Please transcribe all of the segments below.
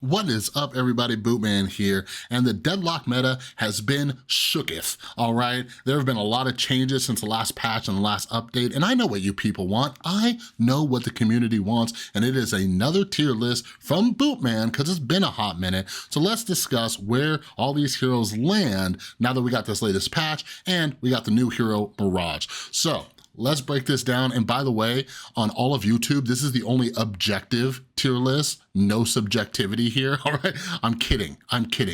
What is up, everybody? Bootman here, and the Deadlock meta has been shooketh, all right? There have been a lot of changes since the last patch and the last update, and I know what you people want. I know what the community wants, and it is another tier list from Bootman, because it's been a hot minute. So let's discuss where all these heroes land now that we got this latest patch, and we got the new hero, Mirage. So, let's break this down. And by the way, on all of YouTube, this is the only objective tier list, no subjectivity here, all right? I'm kidding.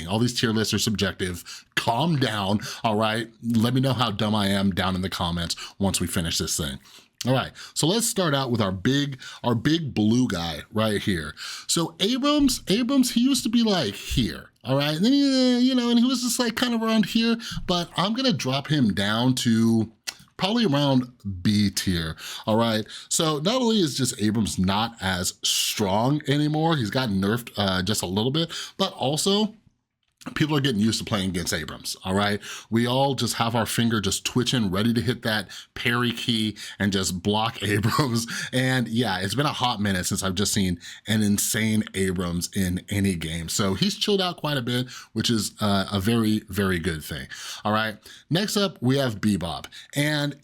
All these tier lists are subjective. Calm down, all right? Let me know how dumb I am down in the comments once we finish this thing. All right, so let's start out with our big blue guy right here. So Abrams, he used to be like here, all right? And then, and he was just like kind of around here, but I'm gonna drop him down to probably around B tier, all right? So not only is just Abrams not as strong anymore, he's gotten nerfed just a little bit, but also people are getting used to playing against Abrams, all right? We all just have our finger just twitching, ready to hit that parry key and just block Abrams. And yeah, it's been a hot minute since I've just seen an insane Abrams in any game. So he's chilled out quite a bit, which is a very, very good thing, all right? Next up, we have Bebop. And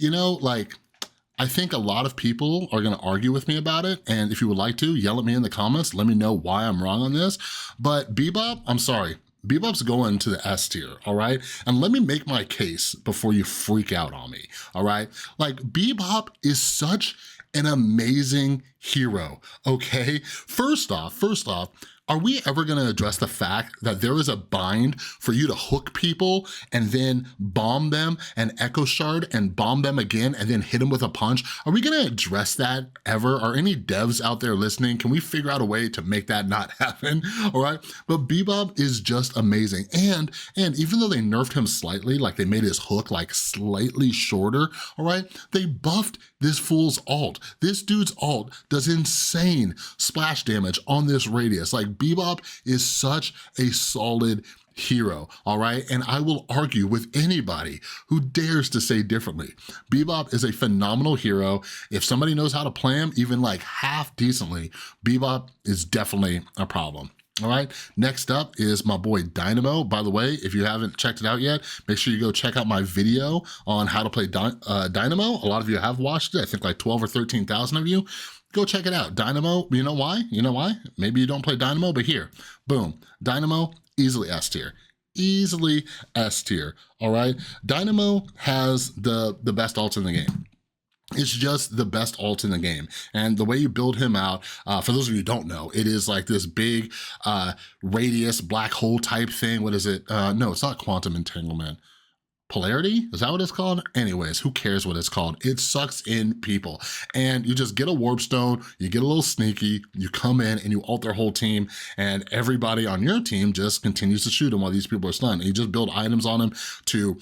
I think a lot of people are gonna argue with me about it, and if you would like to, yell at me in the comments, let me know why I'm wrong on this. But Bebop, I'm sorry, Bebop's going to the S tier, all right? And let me make my case before you freak out on me, all right? Like, Bebop is such an amazing hero, okay? First off, are we ever gonna address the fact that there is a bind for you to hook people and then bomb them and echo shard and bomb them again and then hit them with a punch? Are we gonna address that ever? Are any devs out there listening? Can we figure out a way to make that not happen, all right? But Bebop is just amazing. And even though they nerfed him slightly, like they made his hook like slightly shorter, all right? They buffed this fool's ult. This dude's ult does insane splash damage on this radius. Like, Bebop is such a solid hero, all right? And I will argue with anybody who dares to say differently. Bebop is a phenomenal hero. If somebody knows how to play him, even like half decently, Bebop is definitely a problem. All right, next up is my boy Dynamo. By the way, if you haven't checked it out yet, make sure you go check out my video on how to play Dynamo. A lot of you have watched it, I think like 12 or 13,000 of you. Go check it out. Dynamo, you know why? You know why? Maybe you don't play Dynamo, but here, boom. Dynamo, easily S tier. Easily S tier, all right? Dynamo has the best ults in the game. It's just the best ult in the game. And the way you build him out, for those of you who don't know, it is like this big radius black hole type thing. What is it? No, it's not quantum entanglement. Polarity? Is that what it's called? Anyways, who cares what it's called? It sucks in people. And you just get a warp stone, you get a little sneaky, you come in and you ult their whole team, and everybody on your team just continues to shoot them while these people are stunned. And you just build items on them to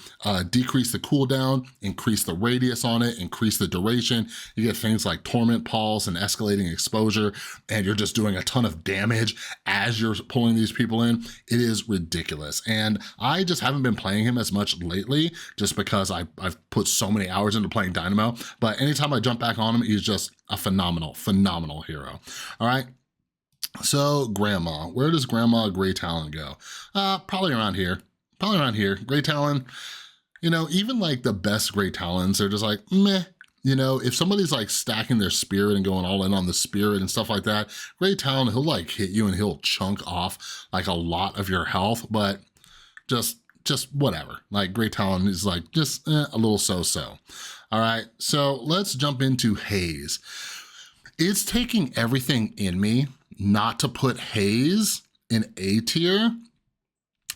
decrease the cooldown, increase the radius on it, increase the duration. You get things like torment pulse and escalating exposure, and you're just doing a ton of damage as you're pulling these people in. It is ridiculous. And I just haven't been playing him as much lately, just because I've put so many hours into playing Dynamo, but anytime I jump back on him, he's just a phenomenal hero, all right? So Grandma, where does Grandma Gray Talon go? Probably around here, Gray Talon, even like the best Gray Talons, they're just like, meh. If somebody's like stacking their spirit and going all in on the spirit and stuff like that, Gray Talon, he'll like hit you and he'll chunk off like a lot of your health, but just whatever. Like, Gray Talon is like just a little so-so. All right, so let's jump into Haze. It's taking everything in me not to put Haze in A tier,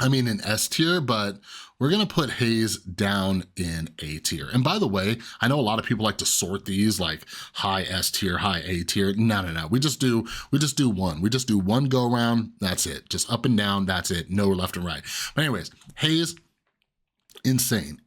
in S tier, but we're gonna put Haze down in A tier. And by the way, I know a lot of people like to sort these like high S tier, high A tier. No. We just do one. We just do one go around, that's it. Just up and down, that's it. No left and right. But anyways, Haze, insane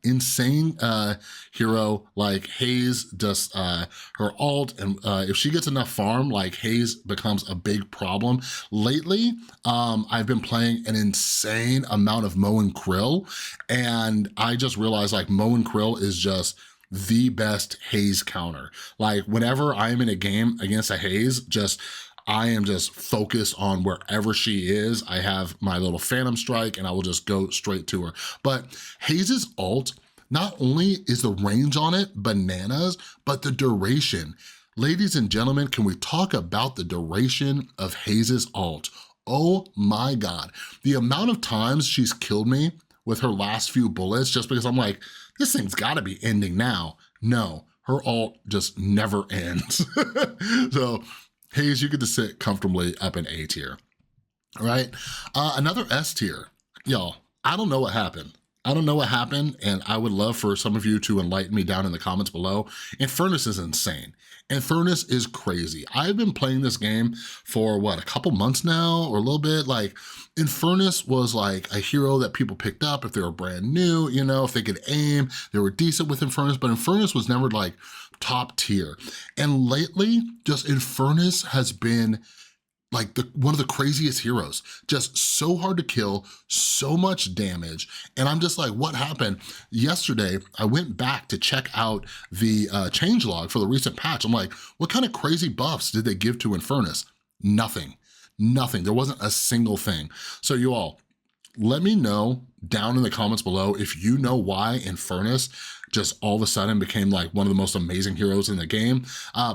hero. Like, Haze does her ult, and if she gets enough farm, like, Haze becomes a big problem. Lately, I've been playing an insane amount of Mo and Krill, and I just realized like Mo and Krill is just the best Haze counter. Like, whenever I'm in a game against a Haze, just I am just focused on wherever she is. I have my little Phantom Strike and I will just go straight to her. But Haze's ult, not only is the range on it bananas, but the duration. Ladies and gentlemen, can we talk about the duration of Haze's ult? Oh my God. The amount of times she's killed me with her last few bullets just because I'm like, this thing's gotta be ending now. No, her ult just never ends. So Haze, you get to sit comfortably up in A tier, all right? Another S tier. Y'all, I don't know what happened. I don't know what happened, and I would love for some of you to enlighten me down in the comments below. Infernus is insane. Infernus is crazy. I've been playing this game for what, a couple months now or a little bit. Like, Infernus was like a hero that people picked up if they were brand new, you know, if they could aim, they were decent with Infernus, but Infernus was never like top tier. And lately, just Infernus has been like one of the craziest heroes, just so hard to kill, so much damage. And I'm just like, what happened? Yesterday, I went back to check out the changelog for the recent patch. I'm like, what kind of crazy buffs did they give to Infernus? Nothing, nothing. There wasn't a single thing. So you all, let me know down in the comments below if you know why Infernus just all of a sudden became like one of the most amazing heroes in the game.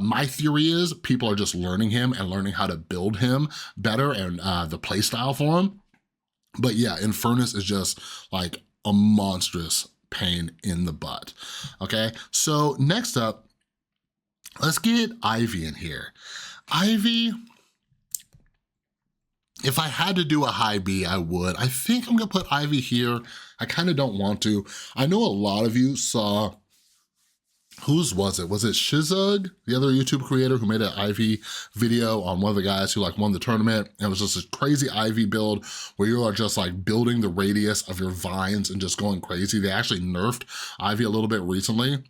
My theory is people are just learning him and learning how to build him better and the play style for him. But yeah, Infernus is just like a monstrous pain in the butt, okay? So next up, let's get Ivy in here. Ivy, if I had to do a high B, I would. I think I'm gonna put Ivy here. I kind of don't want to. I know a lot of you saw, whose was it? Was it Shizug, the other YouTube creator who made an Ivy video on one of the guys who like won the tournament? And it was just a crazy Ivy build where you are just like building the radius of your vines and just going crazy. They actually nerfed Ivy a little bit recently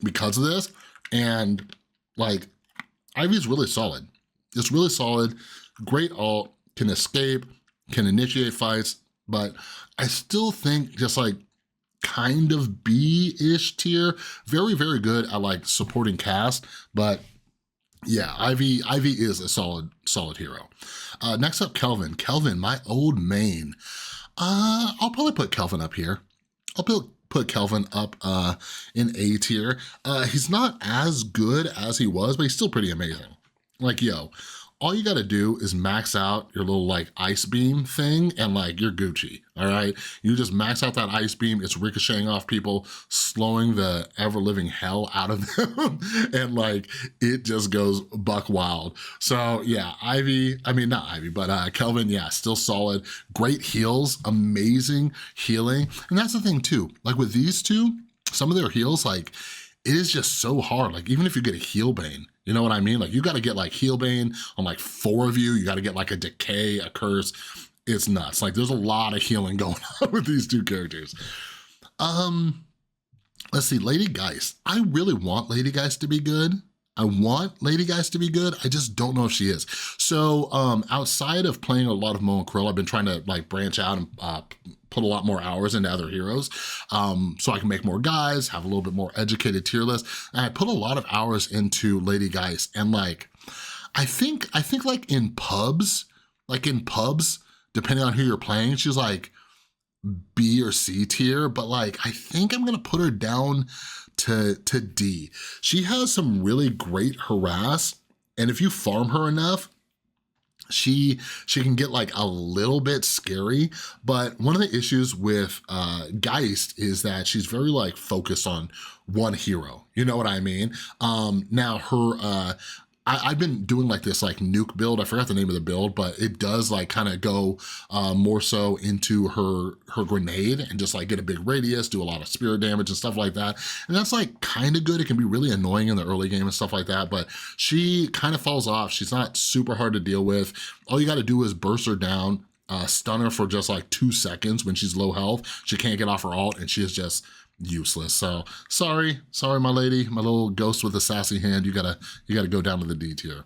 because of this. And like, Ivy's really solid. It's really solid, great ult, can escape, can initiate fights, but I still think just like kind of B-ish tier, very, very good at like supporting cast, but yeah, Ivy is a solid hero. Next up, Kelvin. Kelvin, my old main. I'll probably put Kelvin up here. I'll put Kelvin up in A tier. He's not as good as he was, but he's still pretty amazing. Like, yo, all you gotta do is max out your little like ice beam thing and like you're Gucci, all right? You just max out that ice beam, it's ricocheting off people, slowing the ever-living hell out of them, and like it just goes buck wild. So yeah, not Ivy, but Kelvin, yeah, still solid. Great heals, amazing healing. And that's the thing too, like with these two, some of their heals, like it is just so hard. Like even if you get a heal bane, you know what I mean? Like you gotta get like heal bane on like 4 of you gotta get like a decay, a curse. It's nuts. Like there's a lot of healing going on with these two characters. Let's see, Lady Geist. I really want Lady Geist to be good. I want Lady Geist to be good. I just don't know if she is. So outside of playing a lot of Mo and Krill, I've been trying to like branch out and put a lot more hours into other heroes so I can make more guys, have a little bit more educated tier list. And I put a lot of hours into Lady Geist. And like, I think like in pubs, depending on who you're playing, she's like B or C tier, but like, I think I'm gonna put her down to D. She has some really great harass, and if you farm her enough, she can get like a little bit scary. But one of the issues with Geist is that she's very like focused on one hero, you know what I mean? Now her, I've been doing like this like nuke build, I forgot the name of the build, but it does like kind of go more so into her grenade and just like get a big radius, do a lot of spirit damage and stuff like that. And that's like kind of good. It can be really annoying in the early game and stuff like that, but she kind of falls off. She's not super hard to deal with. All you gotta do is burst her down, stun her for just like 2 seconds when she's low health. She can't get off her ult and she is just useless. So sorry my lady, my little ghost with a sassy hand, you gotta go down to the D tier.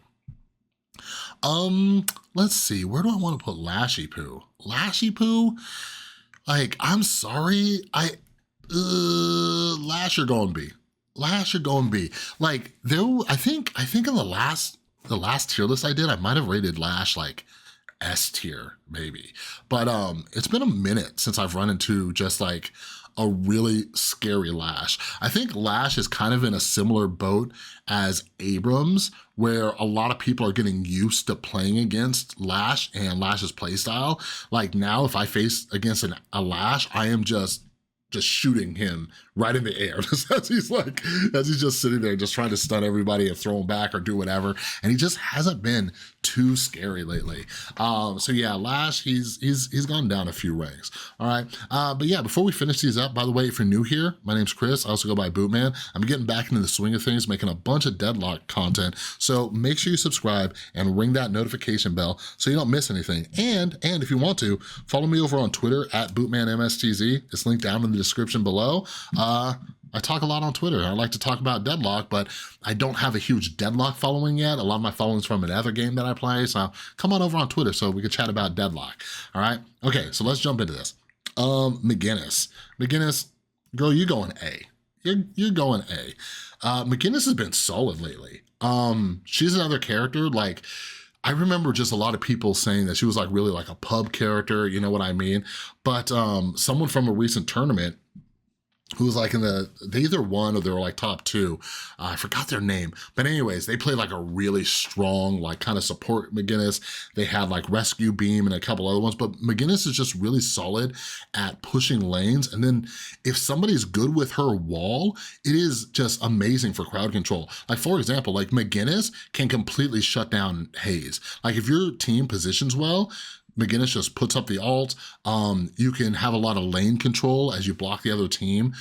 Let's see, where do I want to put Lashy Poo? Lashy Poo, like, I'm sorry, Lash, you're going B. Lash, you're going B. Like, I think in the last the last tier list I did, I might have rated Lash like S tier maybe. But it's been a minute since I've run into just like a really scary Lash. I think Lash is kind of in a similar boat as Abrams, where a lot of people are getting used to playing against Lash and Lash's playstyle. Like now, if I face against a Lash, I am just shooting him right in the air, just as he's just sitting there just trying to stun everybody and throw him back or do whatever. And he just hasn't been too scary lately. So yeah, Lash, he's gone down a few ranks. All right, but yeah, before we finish these up, by the way, if you're new here, my name's Chris. I also go by Bootman. I'm getting back into the swing of things, making a bunch of Deadlock content. So make sure you subscribe and ring that notification bell so you don't miss anything. And if you want to, follow me over on Twitter at BootmanMSTZ. It's linked down in the description below. I talk a lot on Twitter. I like to talk about Deadlock, but I don't have a huge Deadlock following yet. A lot of my following's from another game that I play, so come on over on Twitter so we can chat about Deadlock, all right? Okay, so let's jump into this. McGinnis. McGinnis, girl, you going A. You're going A. McGinnis has been solid lately. She's another character, like, I remember just a lot of people saying that she was like really like a pub character, you know what I mean? But someone from a recent tournament who was like they either won or they were like top 2. I forgot their name. But anyways, they played like a really strong, like kind of support McGinnis. They had like Rescue Beam and a couple other ones, but McGinnis is just really solid at pushing lanes. And then if somebody's good with her wall, it is just amazing for crowd control. Like for example, like McGinnis can completely shut down Haze. Like if your team positions well, McGinnis just puts up the ult. You can have a lot of lane control as you block the other team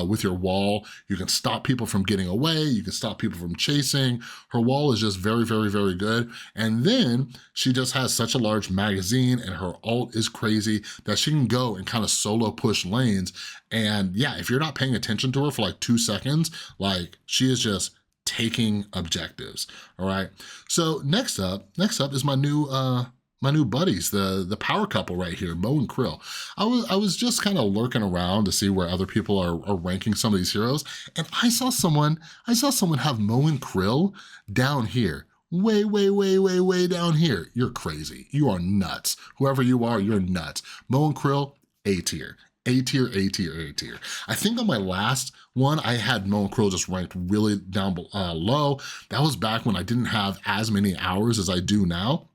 with your wall. You can stop people from getting away. You can stop people from chasing. Her wall is just very, very, very good. And then she just has such a large magazine and her ult is crazy that she can go and kind of solo push lanes. And yeah, if you're not paying attention to her for like 2 seconds, like she is just taking objectives, all right? So next up is my new buddies, the power couple right here, Mo and Krill. I was just kind of lurking around to see where other people are ranking some of these heroes, and I saw someone have Mo and Krill down here. Way, way, way, way, way down here. You're crazy. You are nuts. Whoever you are, you're nuts. Mo and Krill, A tier. A tier, A tier, A tier. I think on my last one, I had Mo and Krill just ranked really down low. That was back when I didn't have as many hours as I do now.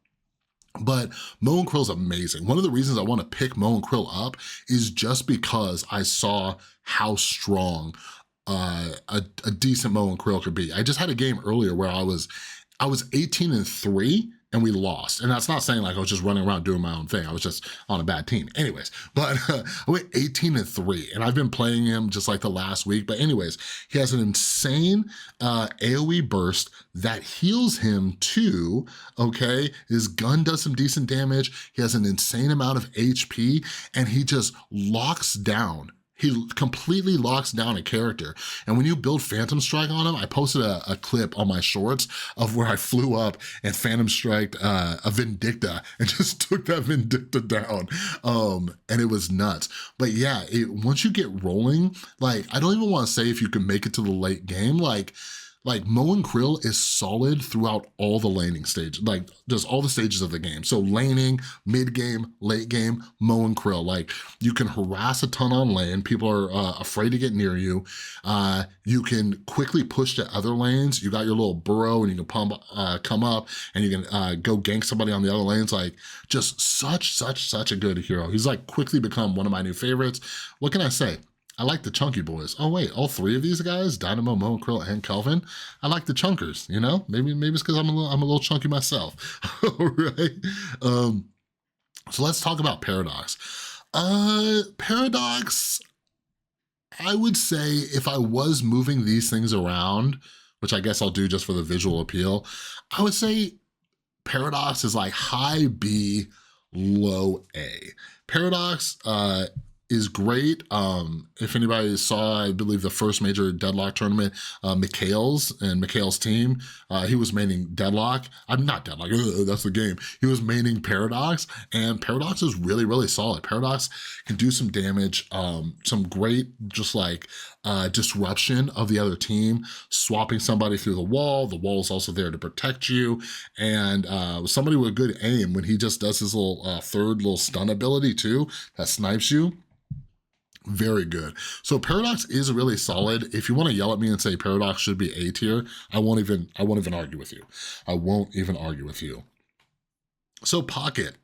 But Mo and Krill's amazing. One of the reasons I want to pick Mo and Krill up is just because I saw how strong a decent Mo and Krill could be. I just had a game earlier where I was 18-3 and we lost. And that's not saying like I was just running around doing my own thing. I was just on a bad team. Anyways, but I went 18-3 and I've been playing him just like the last week. But anyways, he has an insane AoE burst that heals him too, okay? His gun does some decent damage. He has an insane amount of HP and he just locks down. He completely locks down a character. And when you build Phantom Strike on him, I posted a clip on my shorts of where I flew up and Phantom Striked a Vindicta and just took that Vindicta down. And it was nuts. But yeah, once you get rolling, like, I don't even want to say if you can make it to the late game, like Mo and Krill is solid throughout all the laning stages, like just all the stages of the game. So laning, mid game, late game, Mo and Krill. Like you can harass a ton on lane. People are afraid to get near you. You can quickly push to other lanes. You got your little burrow and you can come up and you can go gank somebody on the other lanes. Like just such a good hero. He's like quickly become one of my new favorites. What can I say? I like the chunky boys. Oh wait, all 3 of these guys, Dynamo, Mo, Krill, and Kelvin, I like the chunkers, you know? Maybe it's because I'm a little chunky myself, all right? So let's talk about Paradox. Paradox, I would say if I was moving these things around, which I guess I'll do just for the visual appeal, I would say Paradox is like high B, low A. Paradox is great. If anybody saw, I believe the first major Deadlock tournament, Mikhail's team, he was maining Deadlock. I'm not Deadlock, that's the game. He was maining Paradox, and Paradox is really, really solid. Paradox can do some damage, some great just like disruption of the other team, swapping somebody through the wall. The wall is also there to protect you, and somebody with good aim, when he just does his little third little stun ability too, that snipes you. Very good. So Paradox is really solid. If you want to yell at me and say Paradox should be A tier, I won't even argue with you. I won't even argue with you. So Pocket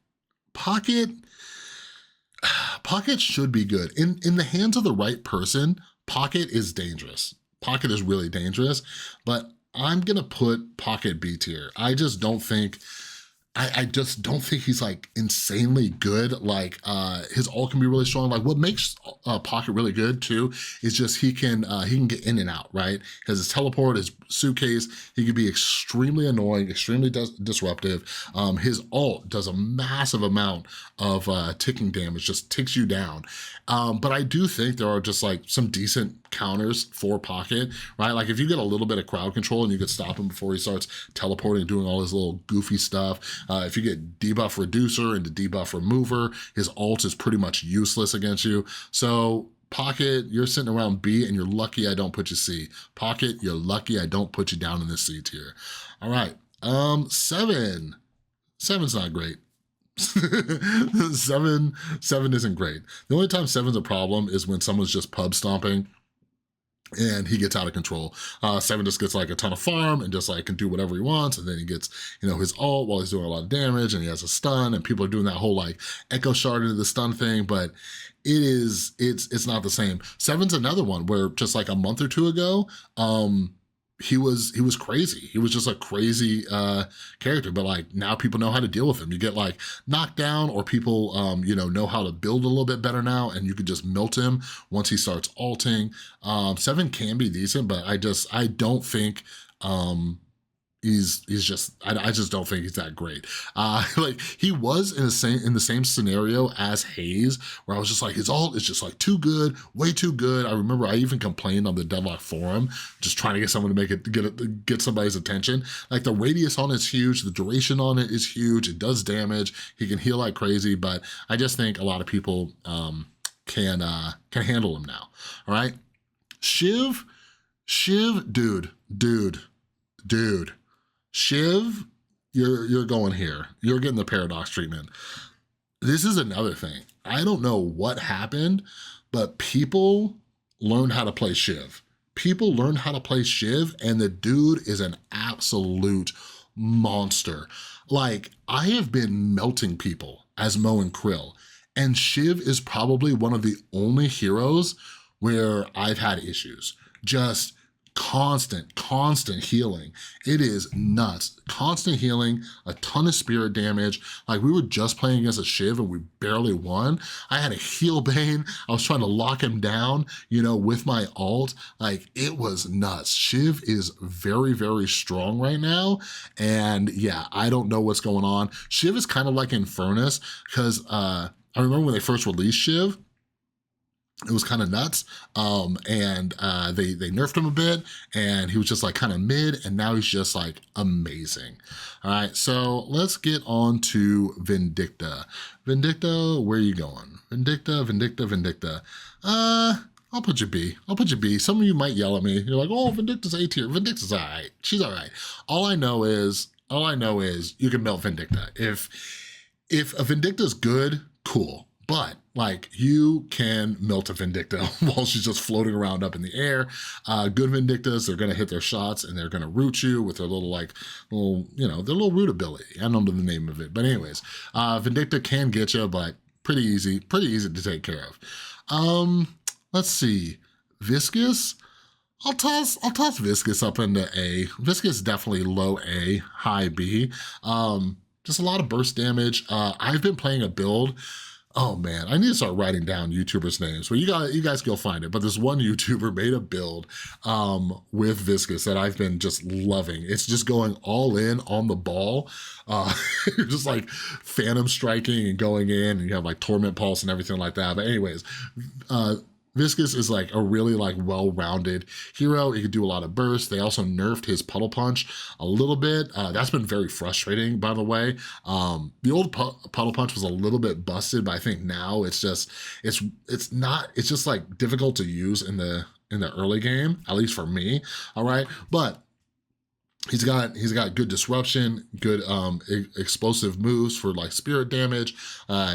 should be good. In the hands of the right person, Pocket is dangerous. Pocket is really dangerous, but I'm gonna put Pocket B tier. I just don't think he's like insanely good. Like his ult can be really strong. Like what makes Pocket really good too is just he can get in and out, right? He has his teleport, his suitcase, he can be extremely annoying, extremely disruptive. His ult does a massive amount of ticking damage, just ticks you down. But I do think there are just like some decent counters for Pocket, right? Like if you get a little bit of crowd control and you could stop him before he starts teleporting and doing all his little goofy stuff. If you get debuff reducer into debuff remover, his ult is pretty much useless against you. So Pocket, you're sitting around B and you're lucky I don't put you C. Pocket, you're lucky I don't put you down in the C tier. All right, 7. 7's not great. 7 isn't great. The only time 7's a problem is when someone's just pub stomping and he gets out of control. 7 just gets like a ton of farm and just like can do whatever he wants, and then he gets, you know, his ult while he's doing a lot of damage, and he has a stun, and people are doing that whole like echo shard into the stun thing, but it's not the same. 7's another one where just like a month or two ago, he was crazy. He was just a crazy character, but like now people know how to deal with him. You get like knocked down, or people you know how to build a little bit better now, and you can just melt him once he starts ulting. 7 can be decent, but I don't think I just don't think he's that great. Like he was in the same scenario as Haze, where I was just like, his ult is just like too good, way too good. I remember I even complained on the Deadlock forum, just trying to get someone to make it, get somebody's attention. Like the radius on it's huge, the duration on it is huge, it does damage, he can heal like crazy, but I just think a lot of people can handle him now, all right? Shiv, dude. Shiv, you're going here. You're getting the Paradox treatment. This is another thing. I don't know what happened, but people learned how to play Shiv. People learned how to play Shiv, and the dude is an absolute monster. Like, I have been melting people as Mo and Krill, and Shiv is probably one of the only heroes where I've had issues. Just constant healing. It is nuts. Constant healing, a ton of spirit damage. Like we were just playing against a Shiv and we barely won. I had a heal Bane. I was trying to lock him down, you know, with my ult. Like it was nuts. Shiv is very, very strong right now. And yeah, I don't know what's going on. Shiv is kind of like Infernus, because I remember when they first released Shiv, it was kind of nuts, and they nerfed him a bit, and he was just like kind of mid, and now he's just like amazing. All right, so let's get on to Vindicta. Vindicta, where are you going? Vindicta. I'll put you B. Some of you might yell at me. You're like, oh, Vindicta's A tier. Vindicta's all right. She's all right. All I know is you can melt Vindicta. If a Vindicta's good, cool. But like you can melt a Vindicta while she's just floating around up in the air. Good Vindictas, they're gonna hit their shots and they're gonna root you with their little their little root ability. I don't know the name of it, but anyways, Vindicta can get you, but pretty easy to take care of. Let's see, Viscus. I'll toss Viscus up into A. Viscus definitely low A, high B. Just a lot of burst damage. I've been playing a build Oh man, I need to start writing down YouTubers' names. Well, you guys go find it. But this one YouTuber made a build with Viscus that I've been just loving. It's just going all in on the ball. You're just like phantom striking and going in, and you have like torment pulse and everything like that. But anyways, Viscus is like a really like well-rounded hero. He can do a lot of bursts. They also nerfed his puddle punch a little bit. That's been very frustrating, by the way. The old puddle punch was a little bit busted, but I think now it's just like difficult to use in the early game, at least for me. All right, but he's got good disruption, good explosive moves for like spirit damage.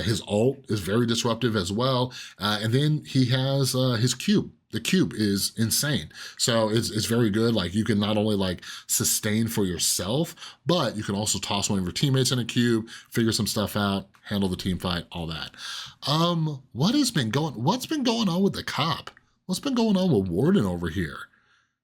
His ult is very disruptive as well. And then he has his cube. The cube is insane. So it's very good. Like you can not only like sustain for yourself, but you can also toss one of your teammates in a cube, figure some stuff out, handle the team fight, all that. What's been going on with the cop? What's been going on with Warden over here?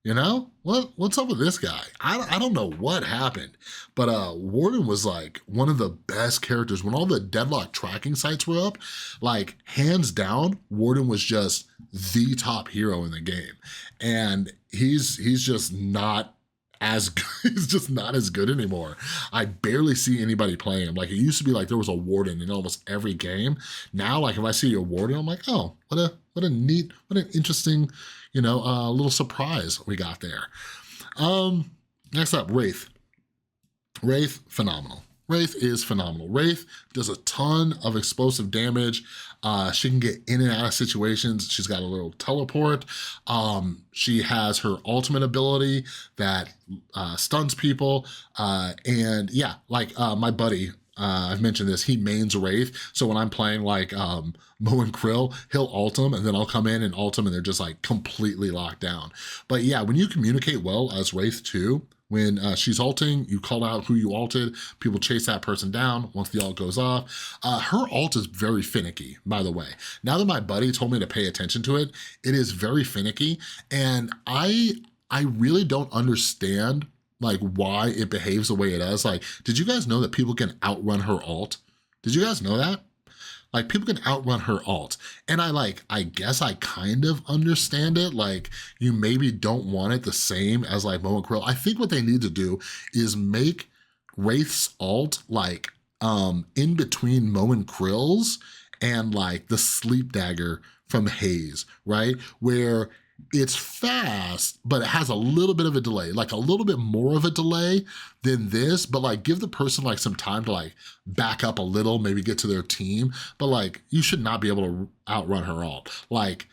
You know, what's up with this guy? I don't know what happened, but Warden was like one of the best characters. When all the Deadlock tracking sites were up, like hands down, Warden was just the top hero in the game. And he's just not as good. He's just not as good anymore. I barely see anybody playing him. Like it used to be like there was a Warden in almost every game. Now, like if I see a Warden, I'm like, oh, what an interesting, little surprise we got there. Next up, Wraith. Wraith, phenomenal. Wraith is phenomenal. Wraith does a ton of explosive damage. She can get in and out of situations. She's got a little teleport. She has her ultimate ability that stuns people. And yeah, like my buddy, I've mentioned this, he mains Wraith. So when I'm playing like Mo and Krill, he'll ult him and then I'll come in and ult him and they're just like completely locked down. But yeah, when you communicate well as Wraith too, when she's ulting, you call out who you ulted, people chase that person down once the ult goes off. Her ult is very finicky, by the way. Now that my buddy told me to pay attention to it, it is very finicky. And I really don't understand like why it behaves the way it does. Like, did you guys know that people can outrun her ult? Did you guys know that? Like people can outrun her ult. And I guess I kind of understand it. Like you maybe don't want it the same as like Mo and Krill. I think what they need to do is make Wraith's ult like in between Mo and Krill's and like the sleep dagger from Haze, right? Where it's fast, but it has a little bit of a delay, like a little bit more of a delay than this, but like give the person like some time to like back up a little, maybe get to their team, but like you should not be able to outrun her ult. Like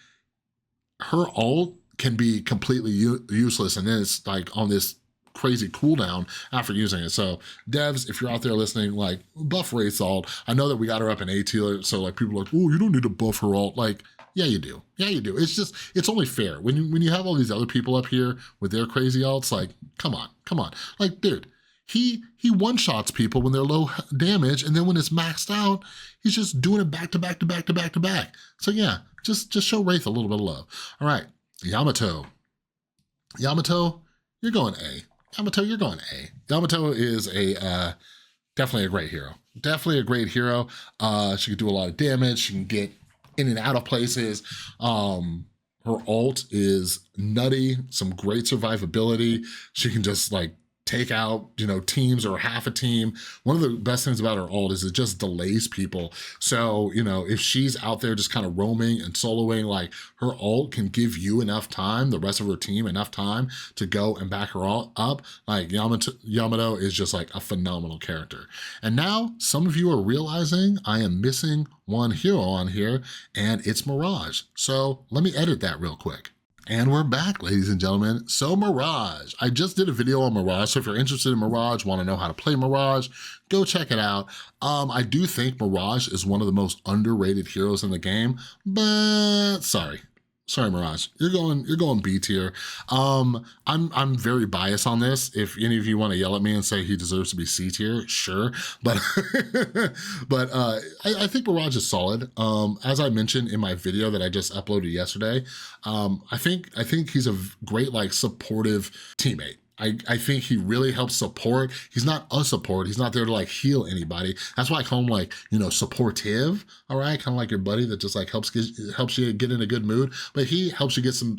her ult can be completely useless and then it's like on this crazy cooldown after using it. So devs, if you're out there listening, like buff Wraith's ult. I know that we got her up in A tier, so like people are like, oh, you don't need to buff her ult. Like, yeah, you do. Yeah, you do. It's just, it's only fair. When you have all these other people up here with their crazy ults, like, come on. Like, dude, he one-shots people when they're low damage, and then when it's maxed out, he's just doing it back to back to back to back to back. So yeah, just show Wraith a little bit of love. All right, Yamato. Yamato, you're going A. Yamato, you're going A. Yamato is definitely a great hero. Definitely a great hero. She can do a lot of damage. She can get in and out of places. Her ult is nutty, some great survivability. She can just like take out, teams or half a team. One of the best things about her ult is it just delays people. So, if she's out there just kind of roaming and soloing, like her ult can give you enough time, the rest of her team enough time to go and back her all up. Like Yamato is just like a phenomenal character. And now some of you are realizing I am missing one hero on here, and it's Mirage. So let me edit that real quick. And we're back, ladies and gentlemen. So Mirage, I just did a video on Mirage, so if you're interested in Mirage, wanna know how to play Mirage, go check it out. I do think Mirage is one of the most underrated heroes in the game, but sorry Mirage, you're going B tier. I'm very biased on this. If any of you want to yell at me and say he deserves to be C tier, sure. But I think Mirage is solid. As I mentioned in my video that I just uploaded yesterday, I think he's a great like supportive teammate. I think he really helps support. He's not a support. He's not there to like heal anybody. That's why I call him like, you know, supportive, all right? Kind of like your buddy that just like helps you get in a good mood, but he helps you get some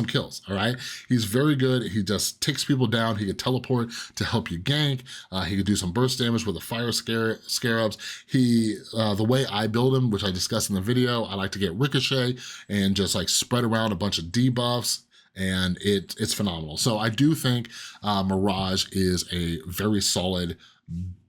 kills, all right? He's very good. He just takes people down. He can teleport to help you gank. He can do some burst damage with the fire scarabs. The way I build him, which I discussed in the video, I like to get ricochet and just like spread around a bunch of debuffs, and it's phenomenal. So I do think Mirage is a very solid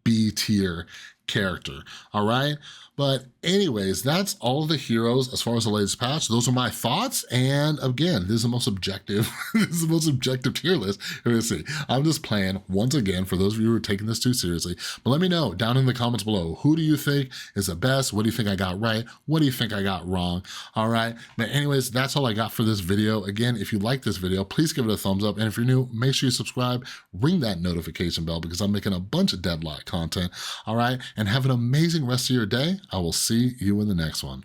B tier character, all right? But anyways, that's all of the heroes as far as the latest patch. Those are my thoughts, and again, this is the most objective, this is the most objective tier list. Let's see, I'm just playing once again for those of you who are taking this too seriously, but let me know down in the comments below, who do you think is the best? What do you think I got right? What do you think I got wrong? All right, but anyways, that's all I got for this video. Again, if you like this video, please give it a thumbs up, and if you're new, make sure you subscribe, ring that notification bell, because I'm making a bunch of Deadlock content, all right? And have an amazing rest of your day. I will see you in the next one.